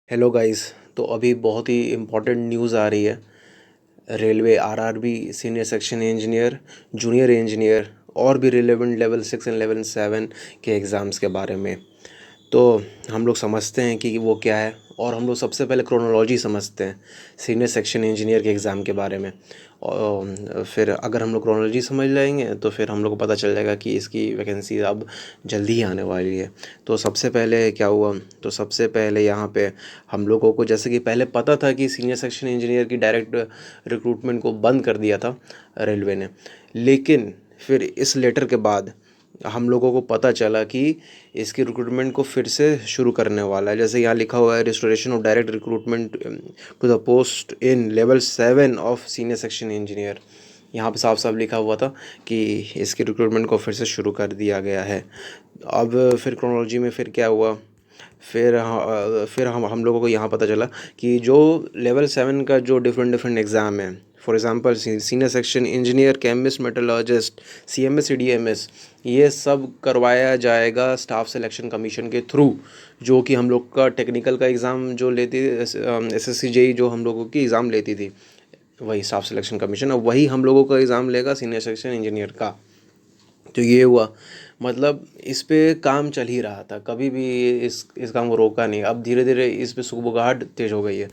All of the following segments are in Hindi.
Hello guys. तो अभी बहुत ही इम्पोर्टेंट न्यूज़ आ रही है। Railway RRB senior section engineer, junior engineer और भी रिलेवेंट लेवल 6 एंड लेवल 7 के एग्ज़ाम्स के बारे में। तो हम लोग समझते हैं कि वो क्या है, और हम लोग सबसे पहले क्रोनोलॉजी समझते हैं सीनियर सेक्शन इंजीनियर के एग्ज़ाम के बारे में। और फिर अगर हम लोग क्रोनोलॉजी समझ लेंगे तो फिर हम लोग को पता चल जाएगा कि इसकी वैकेंसी अब जल्दी ही आने वाली है। तो सबसे पहले क्या हुआ, तो सबसे पहले यहाँ पे हम लोगों को, जैसे कि पहले पता था कि सीनियर सेक्शन इंजीनियर की डायरेक्ट रिक्रूटमेंट को बंद कर दिया था रेलवे ने, लेकिन फिर इस लेटर के बाद हम लोगों को पता चला कि इसकी रिक्रूटमेंट को फिर से शुरू करने वाला है। जैसे यहाँ लिखा हुआ है, restoration of direct recruitment to the post in level 7 of senior section engineer. यहाँ पे साफ साफ लिखा हुआ था कि इसकी रिक्रूटमेंट को फिर से शुरू कर दिया गया है। अब फिर क्रोनोलॉजी में फिर क्या हुआ, फिर हम लोगों को यहाँ पता चला कि जो लेवल 7 का जो डिफरेंट डिफरेंट एग्ज़ाम है, for example senior section engineer, chemist, metallurgist, CMS, CDMS, ये सब करवाया जाएगा स्टाफ सिलेक्शन कमीशन के थ्रू, जो कि हम लोग का टेक्निकल का एग्ज़ाम जो लेती एसएससी जेई जो हम लोगों की एग्ज़ाम लेती थी, वही स्टाफ सिलेक्शन कमीशन, अब वही हम लोगों का एग्ज़ाम लेगा सीनियर सेक्शन इंजीनियर का। तो ये हुआ, मतलब इस पे काम चल ही रहा था, कभी भी इस काम को रोका नहीं। अब धीरे धीरे इस पे सुगबुगाहट तेज़ हो गई है।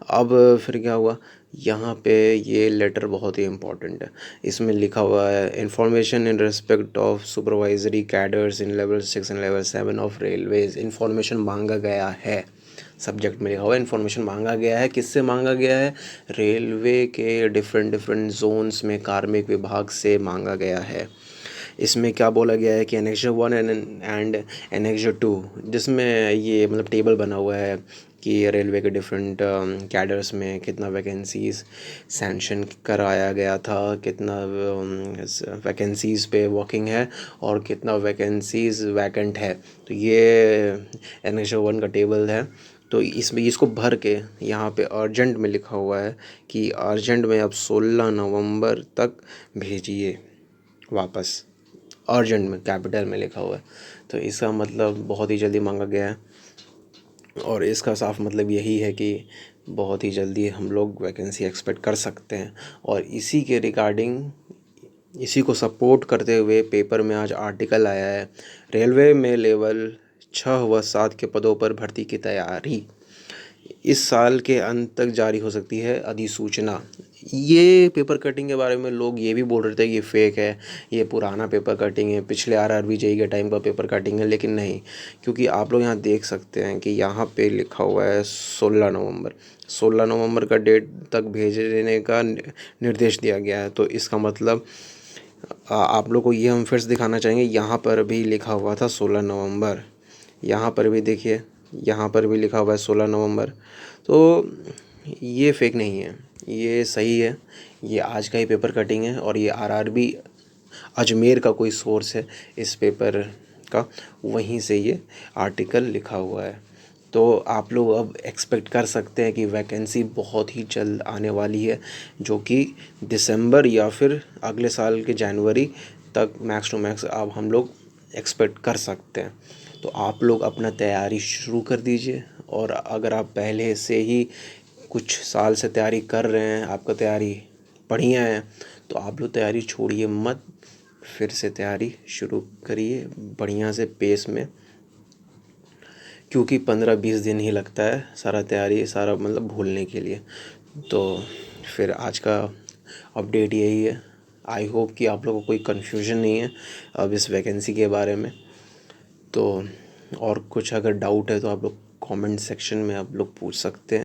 अब फिर क्या हुआ, यहाँ पे ये लेटर बहुत ही इम्पोर्टेंट है। इसमें लिखा हुआ है, information in respect of supervisory cadres in level 6 and level 7 of railways. Information मांगा गया है, सब्जेक्ट में लिखा हुआ है इन्फॉर्मेशन मांगा गया है। किससे मांगा गया है? रेलवे के डिफरेंट डिफरेंट जोन्स में कार्मिक विभाग से मांगा गया है। इसमें क्या बोला गया है कि एनेक्जर 1 एंड एनेक्जर 2, जिसमें ये मतलब टेबल बना हुआ है कि रेलवे के डिफरेंट कैडर्स में कितना वैकेंसीज़ सैंक्शन कराया गया था, कितना वैकेंसीज़ पे वर्किंग है और कितना वैकेंसीज़ वैकेंट है। तो ये एनेक्जर 1 का टेबल है। तो इसमें इसको भर के यहाँ पे अर्जेंट में लिखा हुआ है कि अर्जेंट में अब 16 नवंबर तक भेजिए वापस। अर्जेंट में कैपिटल में लिखा हुआ है। तो इसका मतलब बहुत ही जल्दी मांगा गया है, और इसका साफ मतलब यही है कि बहुत ही जल्दी हम लोग वैकेंसी एक्सपेक्ट कर सकते हैं। और इसी के रिगार्डिंग, इसी को सपोर्ट करते हुए पेपर में आज आर्टिकल आया है, रेलवे में लेवल 6 व 7 के पदों पर भर्ती की तैयारी इस साल के अंत तक जारी हो सकती है अधिसूचना। ये पेपर कटिंग के बारे में लोग ये भी बोल रहे थे कि ये फेक है, ये पुराना पेपर कटिंग है, पिछले आरआरबी जेई के टाइम का पेपर कटिंग है, लेकिन नहीं, क्योंकि आप लोग यहाँ देख सकते हैं कि यहाँ पे लिखा हुआ है 16 नवंबर। 16 नवंबर का डेट तक भेजने का निर्देश दिया गया है। तो इसका मतलब आप लोग को ये हम फिर से दिखाना चाहेंगे, यहाँ पर भी लिखा हुआ था 16 नवंबर, यहाँ पर भी देखिए, यहाँ पर भी लिखा हुआ है 16 नवंबर। तो ये फेक नहीं है, ये सही है। ये आज का ही पेपर कटिंग है, और ये आरआरबी अजमेर का कोई सोर्स है इस पेपर का, वहीं से ये आर्टिकल लिखा हुआ है। तो आप लोग अब एक्सपेक्ट कर सकते हैं कि वैकेंसी बहुत ही जल्द आने वाली है, जो कि दिसंबर या फिर अगले साल के जनवरी तक मैक्स टू मैक्स अब हम लोग एक्सपेक्ट कर सकते हैं। तो आप लोग अपना तैयारी शुरू कर दीजिए, और अगर आप पहले से ही कुछ साल से तैयारी कर रहे हैं, आपका तैयारी बढ़िया है, तो आप लोग तैयारी छोड़िए मत, फिर से तैयारी शुरू करिए बढ़िया से पेस में, क्योंकि 15-20 दिन ही लगता है सारा तैयारी, सारा मतलब भूलने के लिए। तो फिर आज का अपडेट यही है। आई होप कि आप लोगों को कोई कन्फ्यूजन नहीं है अब इस वैकेंसी के बारे में। तो और कुछ अगर डाउट है तो आप लोग कमेंट सेक्शन में आप लोग पूछ सकते हैं।